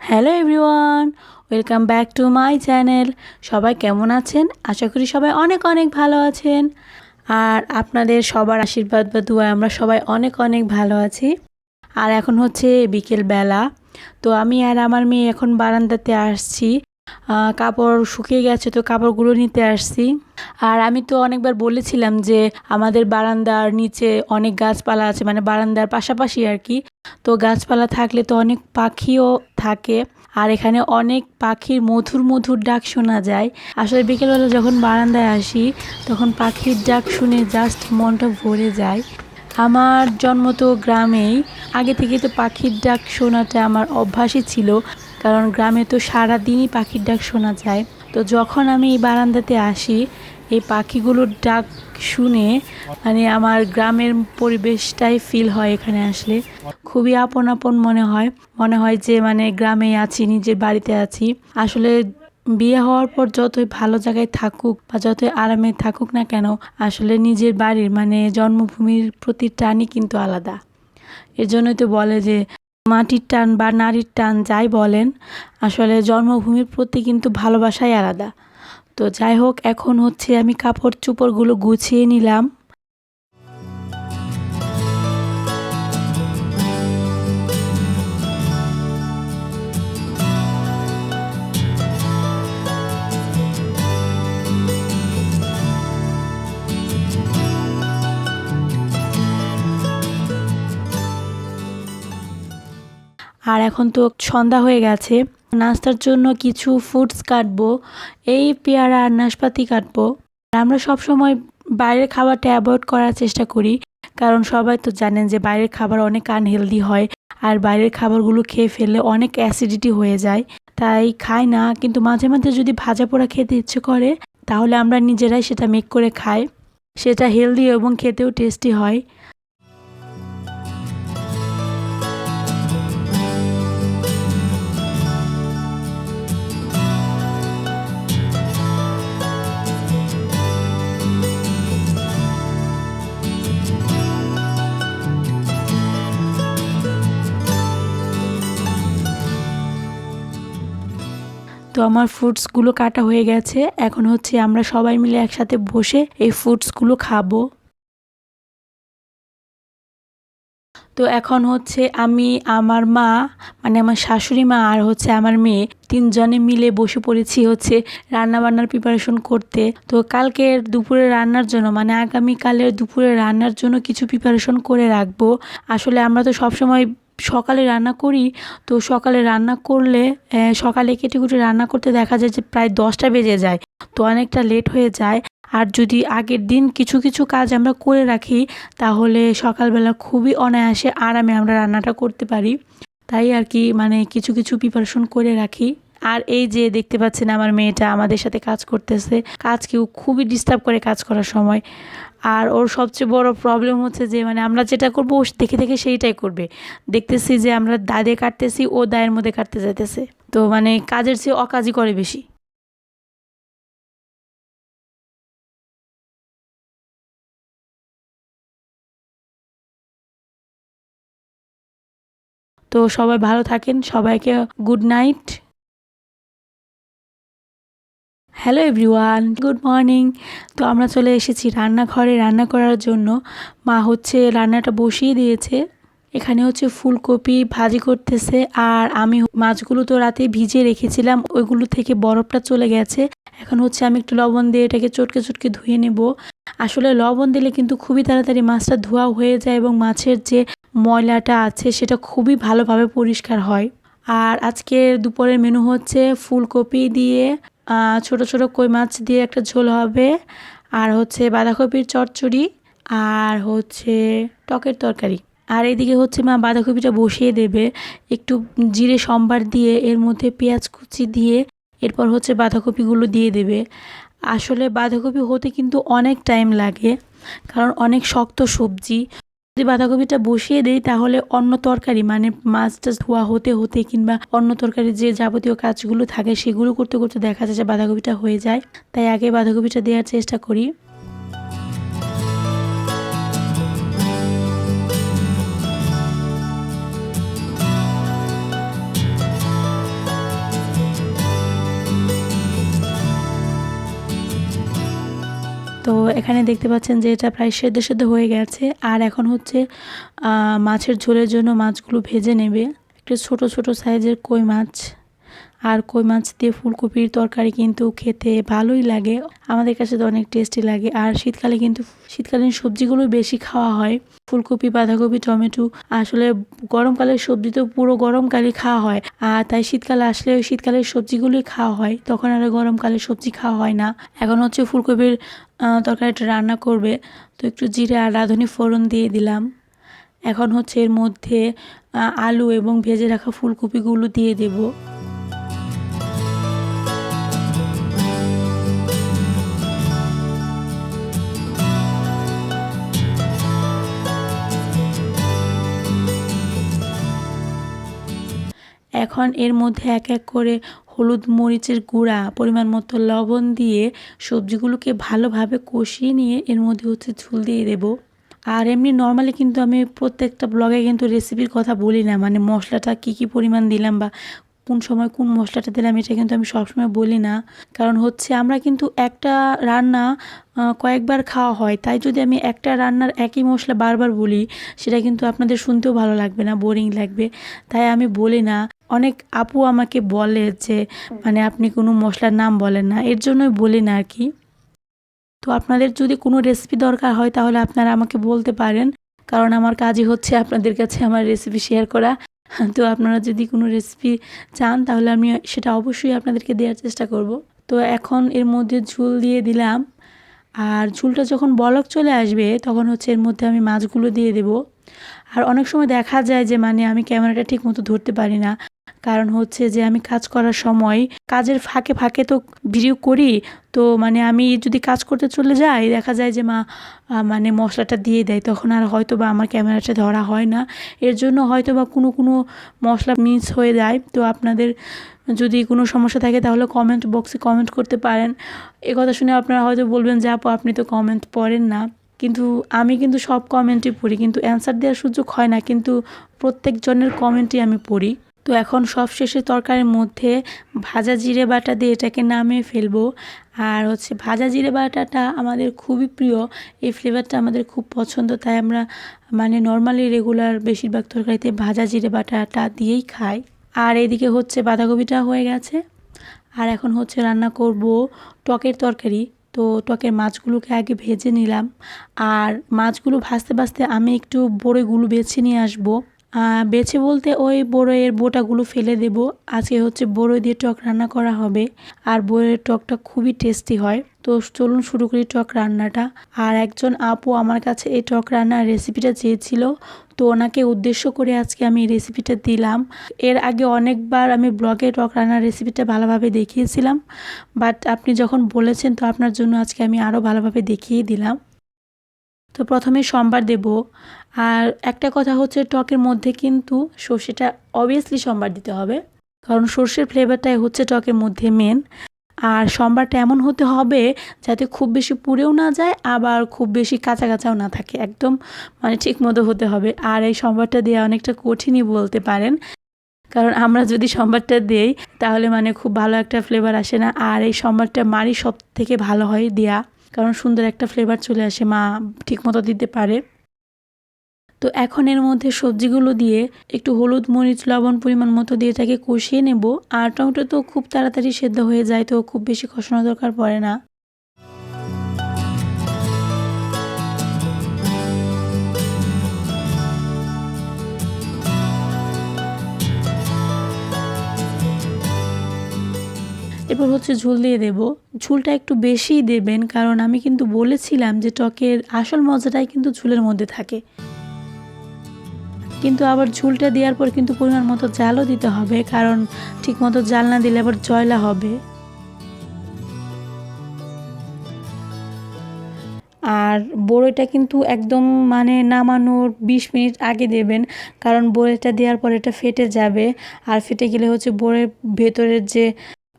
Hello everyone, welcome back to my channel. সবাই কেমন আছেন? আশা করি সবাই অনেক অনেক ভালো আছেন। আর আপনাদের সবার আশীর্বাদ বা দুয়ায় আমরা সবাই অনেক অনেক ভালো আছি। আর এখন হচ্ছে বিকেলবেলা, তো আমি আর আমার মেয়ে এখন বারান্দাতে আসছি। কাপড় শুকিয়ে গেছে, তো কাপড়গুলো নিতে আসছি। আর আমি তো অনেকবার বলেছিলাম যে আমাদের বারান্দার নিচে অনেক গাছপালা আছে, মানে বারান্দার পাশাপাশি আর কি। তো গাছপালা থাকলে তো অনেক পাখিও থাকে, আর এখানে অনেক পাখির মধুর মধুর ডাক শোনা যায়। আসলে বিকেলবেলা যখন বারান্দায় আসি তখন পাখির ডাক শুনে জাস্ট মনটা ভরে যায়। আমার জন্ম তো গ্রামেই, আগে থেকে তো পাখির ডাক শোনাটা আমার অভ্যাসই ছিল, কারণ গ্রামে তো সারাদিনই পাখির ডাক শোনা যায়। তো যখন আমি এই বারান্দাতে আসি, এই পাখিগুলোর ডাক শুনে মানে আমার গ্রামের পরিবেশটাই ফিল হয়। এখানে আসলে খুবই আপন আপন মনে হয় যে মানে গ্রামে আছি, নিজের বাড়িতে আছি। আসলে বিয়ে হওয়ার পর যতই ভালো জায়গায় থাকুক বা যতই আরামে থাকুক না কেন, আসলে নিজের বাড়ির মানে জন্মভূমির প্রতি টানই কিন্তু আলাদা। এর জন্যই তো বলে যে মাটির টান বা নারীর টান যাই বলেন, আসলে জন্মভূমির প্রতি কিন্তু ভালোবাসাই আলাদা। তো যাই হোক, এখন হচ্ছে আমি কাপড় চোপড়গুলো গুছিয়ে নিলাম। আর এখন তো সন্ধ্যা হয়ে গেছে, নাস্তার জন্য কিছু ফ্রুটস কাটবো। এই পেয়ারা আর নাশপাতি কাটবো। আর আমরা সব সময় বাইরের খাবারটা অ্যাভয়েড করার চেষ্টা করি, কারণ সবাই তো জানেন যে বাইরের খাবার অনেক আনহেলদি হয়। আর বাইরের খাবারগুলো খেয়ে ফেললে অনেক অ্যাসিডিটি হয়ে যায়, তাই খাই না। কিন্তু মাঝে মাঝে যদি ভাজা পোড়া খেতে ইচ্ছে করে, তাহলে আমরা নিজেরাই সেটা মেক করে খাই। সেটা হেলদি এবং খেতেও টেস্টি হয়। তো আমার ফ্রুটসগুলো কাটা হয়ে গেছে, এখন হচ্ছে আমরা সবাই মিলে একসাথে বসে এই ফ্রুটসগুলো খাবো। তো এখন হচ্ছে আমি, আমার মা মানে আমার শাশুড়ি মা আর হচ্ছে আমার মেয়ে, তিনজনে মিলে বসে পড়েছি হচ্ছে রান্না বান্নার প্রিপারেশন করতে। তো কালকের দুপুরে রান্নার জন্য মানে আগামীকালের দুপুরে রান্নার জন্য কিছু প্রিপারেশন করে রাখবো। আসলে আমরা তো সবসময় সকালে রান্না করি, তো সকালে রান্না করলে সকালে কেটে কুটে রান্না করতে দেখা যায় যে প্রায় 10টা বেজে যায়, তো অনেকটা লেট হয়ে যায়। আর যদি আগের দিন কিছু কিছু কাজ আমরা করে রাখি, তাহলে সকালবেলা খুবই অনায়াসে আরামে আমরা রান্নাটা করতে পারি। তাই আর কি মানে কিছু কিছু প্রিপারেশন করে রাখি। আর এই যে দেখতে পাচ্ছেন আমার মেয়েটা আমাদের সাথে কাজ করতেছে, কাজকেও খুবই ডিস্টার্ব করে কাজ করার সময়। আর ওর সবচেয়ে বড় প্রবলেম হচ্ছে যে মানে আমরা যেটা করবো ও দেখে দেখে সেইটাই করবে। দেখতেছি যে আমরা দায়ে কাটতেছি, ও দায়ের মধ্যে কাটতে যাইতেছে। তো মানে কাজের চেয়ে অকাজই করে বেশি। তো সবাই ভালো থাকেন, সবাইকে good night. Hello everyone, good morning. তো আমরা চলে এসেছি রান্নাঘরে রান্না করার জন্য। মা হচ্ছে রান্নাটা বসিয়ে দিয়েছে। এখানে হচ্ছে ফুলকপি ভাজি করতেছে, আর আমি মাছগুলো তো রাতে ভিজিয়ে রেখেছিলাম, ওইগুলো থেকে বরফটা চলে গেছে। এখন হচ্ছে আমি একটু লবণ দিয়ে এটাকে চটকে চটকে ধুয়ে নেব। আসলে লবণ দিলে কিন্তু খুবই তাড়াতাড়ি মাছটা ধোয়া হয়ে যায় এবং মাছের যে ময়লাটা আছে সেটা খুবই ভালোভাবে পরিষ্কার হয়। আর আজকের দুপুরের মেনু হচ্ছে ফুলকপি দিয়ে ছোট ছোট কই মাছ দিয়ে একটা ঝোল হবে, আর হচ্ছে বাঁধাকপির চচ্চড়ি, আর হচ্ছে টকের তরকারি। আর এদিকে হচ্ছে মা বাঁধাকপিটা বসিয়ে দেবে, একটু জিরে সম্বার দিয়ে এর মধ্যে পেঁয়াজ কুচি দিয়ে এরপর হচ্ছে বাঁধাকপিগুলো দিয়ে দেবে। আসলে বাঁধাকপি হতে কিন্তু অনেক টাইম লাগে, কারণ অনেক শক্ত সবজি। যদি বাঁধাকপিটা বসিয়ে দেই তাহলে অন্য তরকারি মানে মাছটা ধোয়া হতে হতে কিংবা অন্য তরকারি যে যাবতীয় কাজগুলো থাকে সেগুলো করতে করতে দেখা যায় যে বাঁধাকপিটা হয়ে যায়। তাই আগে বাঁধাকপিটা দেওয়ার চেষ্টা করি। তো এখানে দেখতে পাচ্ছেন যে এটা প্রায় সেদ্ধ সেদ্ধ হয়ে গেছে। আর এখন হচ্ছে মাছের ঝোলের জন্য মাছগুলো ভেজে নেবে। একটু ছোট ছোট সাইজের কই মাছ, আর কই মাছ দিয়ে ফুলকপির তরকারি কিন্তু খেতে ভালোই লাগে, আমাদের কাছে তো অনেক টেস্টি লাগে। আর শীতকালে কিন্তু শীতকালীন সবজিগুলো বেশি খাওয়া হয়, ফুলকপি, বাঁধাকপি, টমেটো। আসলে গরমকালের সবজি তো পুরো গরমকালে খাওয়া হয়, আর তাই শীতকালে আসলে ওই শীতকালের সবজিগুলোই খাওয়া হয়, তখন আর গরমকালের সবজি খাওয়া হয় না। এখন হচ্ছে ফুলকপির তরকারিটা রান্না করবে, তো একটু জিরে আর রাঁধুনি ফোড়ন দিয়ে দিলাম। এখন হচ্ছে এর মধ্যে আলু এবং ভেজে রাখা ফুলকপিগুলো দিয়ে দেবো। এখন এর মধ্যে এক এক করে হলুদ, মরিচের গুঁড়া, পরিমাণ মতো লবণ দিয়ে সবজিগুলোকে ভালোভাবে কষিয়ে নিয়ে এর মধ্যে হচ্ছে ঝোল দিয়ে দেব। আর এমনি নর্মালি কিন্তু আমি প্রত্যেকটা ব্লগে কিন্তু রেসিপির কথা বলি না, মানে মশলাটা কী পরিমাণ দিলাম বা কোন সময় কোন মশলাটা দিলাম এটা কিন্তু আমি সবসময় বলি না। কারণ হচ্ছে আমরা কিন্তু একটা রান্না কয়েকবার খাওয়া হয়, তাই যদি আমি একটা রান্নার একই মশলা বারবার বলি সেটা কিন্তু আপনাদের শুনতেও ভালো লাগবে না, বোরিং লাগবে, তাই আমি বলি না। অনেক আপু আমাকে বলে যে মানে আপনি কোনো মশলার নাম বলেন না, এর জন্যই বলি না আর কি। তো আপনাদের যদি কোনো রেসিপি দরকার হয় তাহলে আপনারা আমাকে বলতে পারেন, কারণ আমার কাজই হচ্ছে আপনাদের কাছে আমার রেসিপি শেয়ার করা। তো আপনারা যদি কোনো রেসিপি চান তাহলে আমি সেটা অবশ্যই আপনাদেরকে দেওয়ার চেষ্টা করব। তো এখন এর মধ্যে ঝোল দিয়ে দিলাম, আর ঝোলটা যখন বলক চলে আসবে তখন হচ্ছে এর মধ্যে আমি মাছগুলো দিয়ে দেব। আর অনেক সময় দেখা যায় যে মানে আমি ক্যামেরাটা ঠিক মতো ধরতে পারি না, কারণ হচ্ছে যে আমি কাজ করার সময় কাজের ফাঁকে ফাঁকে তো ভিডিও করি, তো মানে আমি যদি কাজ করতে চলে যাই দেখা যায় যে মা মানে মশলাটা দিয়ে দেয়, তখন আর হয়তো বা আমার ক্যামেরাটা ধরা হয় না, এর জন্য হয়তো বা কোনো মশলা মিস হয়ে যায়। তো আপনাদের যদি কোনো সমস্যা থাকে তাহলে কমেন্ট বক্সে কমেন্ট করতে পারেন। এ কথা শুনে আপনারা হয়তো বলবেন যে আপু আপনি তো কমেন্ট পড়েন না, কিন্তু আমি কিন্তু সব কমেন্টই পড়ি, কিন্তু অ্যান্সার দেওয়ার সুযোগ হয় না, কিন্তু প্রত্যেকজনের কমেন্টই আমি পড়ি। তো এখন সব শেষে তরকারির মধ্যে ভাজা জিরে বাটা দিয়ে এটাকে নামিয়ে ফেলবো। আর হচ্ছে ভাজা জিরে বাটাটা আমাদের খুবই প্রিয়, এই ফ্লেভারটা আমাদের খুব পছন্দ, তাই আমরা মানে নর্মালি রেগুলার বেশিরভাগ তরকারিতে ভাজা জিরে বাটাটা দিয়েই খাই। আর এদিকে হচ্ছে বাঁধাকপিটা হয়ে গেছে, আর এখন হচ্ছে রান্না করব টকের তরকারি। তো টকের মাছগুলোকে আগে ভেজে নিলাম, আর মাছগুলো ভাজতে ভাজতে আমি একটু বড়ইগুলো বেছে নিয়ে আসবো। বেছে বলতে ওই বড়ইয়ের বোটাগুলো ফেলে দেব। আজকে হচ্ছে বড়ই দিয়ে টক রান্না করা হবে, আর বড়ইয়ের টকটা খুবই টেস্টি হয়। তো চলুন শুরু করি টক রান্নাটা। আর একজন আপু আমার কাছে এই টক রান্নার রেসিপিটা চেয়েছিল, তো ওনাকে উদ্দেশ্য করে আজকে আমি এই রেসিপিটা দিলাম। এর আগে অনেকবার আমি ব্লগে টক রান্নার রেসিপিটা ভালোভাবে দেখিয়েছিলাম, বাট আপনি যখন বলেছেন তো আপনার জন্য আজকে আমি আরও ভালোভাবে দেখিয়ে দিলাম। তো প্রথমে সম্বার দেব। আর একটা কথা হচ্ছে টকের মধ্যে কিন্তু সর্ষেটা অবভিয়াসলি সম্বার দিতে হবে, কারণ সর্ষের ফ্লেভারটাই হচ্ছে টকের মধ্যে মেন। আর সম্বারটা এমন হতে হবে যাতে খুব বেশি পুড়েও না যায়, আবার খুব বেশি কাঁচা কাঁচাও না থাকে, একদম মানে ঠিক মতো হতে হবে। আর এই সম্বারটা দেওয়া অনেকটা কঠিনই বলতে পারেন, কারণ আমরা যদি সম্বারটা দেই তাহলে মানে খুব ভালো একটা ফ্লেভার আসে না। আর এই সম্বারটা মারই সব থেকে ভালো হয় দেয়া, কারণ সুন্দর একটা ফ্লেভার চলে আসে, মা ঠিকমতো দিতে পারে। তো এখন এর মধ্যে সবজিগুলো দিয়ে একটু হলুদ, মরিচ, লবণ পরিমাণ মতো দিয়ে এটাকে কষিয়ে নেব। আর টমেটো তো খুব তাড়াতাড়ি সেদ্ধ হয়ে যায়, তো খুব বেশি কষানোর দরকার পড়ে না। এরপর হচ্ছে ঝোল দিয়ে দেব। ঝোলটা একটু বেশিই দেবেন, কারণ আমি কিন্তু বলেছিলাম যে টকের আসল মজাটাই কিন্তু ঝোলের মধ্যে থাকে। কিন্তু আবার ঝোলটা দেওয়ার পর কিন্তু পরিমাণ মতো জালও দিতে হবে, কারণ ঠিক মতো জাল না দিলে আবার জয়লা হবে। আর বড়ইটা কিন্তু একদম মানে নামানোর 20 মিনিট আগে দেবেন, কারণ বড়ইটা দেওয়ার পর এটা ফেটে যাবে, আর ফেটে গেলে হচ্ছে বড়ির ভেতরের যে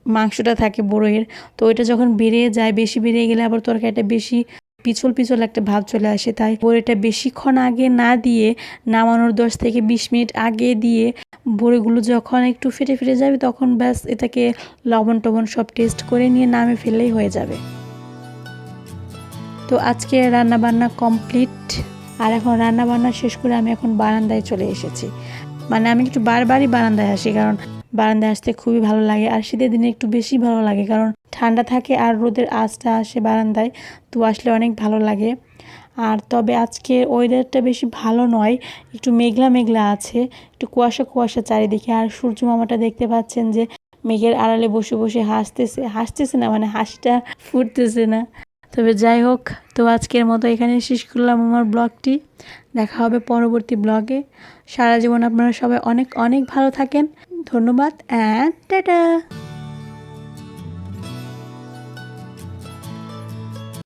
মাংসটা থাকে বড়ইয়ের, তো ওইটা যখন বেরিয়ে যায়, বেশি বেরিয়ে গেলে আবার তরকারিটা বেশি পিছল পিছল একটা ভাব চলে আসে। তাই বড়িটা বেশিক্ষণ আগে না দিয়ে নামানোর 10 থেকে 20 মিনিট আগে দিয়ে বড়িগুলো যখন একটু ফেটে ফেটে যাবে তখন ব্যাস এটাকে লবণ টবণ সব টেস্ট করে নিয়ে নামে ফেললেই হয়ে যাবে। তো আজকে রান্না বান্না কমপ্লিট। আর এখন রান্না বান্না শেষ করে আমি এখন বারান্দায় চলে এসেছি। মানে আমি একটু বারবারই বারান্দায় আসি, কারণ বারান্দায় আসতে খুবই ভালো লাগে। আর শীতের দিনে একটু বেশি ভালো লাগে, কারণ ঠান্ডা থাকে আর রোদের আঁচটা আসে বারান্দায়, তো আসলে অনেক ভালো লাগে। আর তবে আজকে ওয়েদারটা বেশি ভালো নয়, একটু মেঘলা মেঘলা আছে, একটু কুয়াশা কুয়াশা চারিদিকে। আর সূর্য মামাটা দেখতে পাচ্ছেন যে মেঘের আড়ালে বসে বসে হাসতেছে না, মানে হাসিটা ফুটতেছে না। তবে যাই হোক, তো আজকের মতো এখানে শেষ করলাম আমার ব্লগটি। দেখা হবে পরবর্তী ব্লগে। সারা জীবন আপনারা সবাই অনেক অনেক ভালো থাকেন। ধন্যবাদ অ্যান্ড টাটা।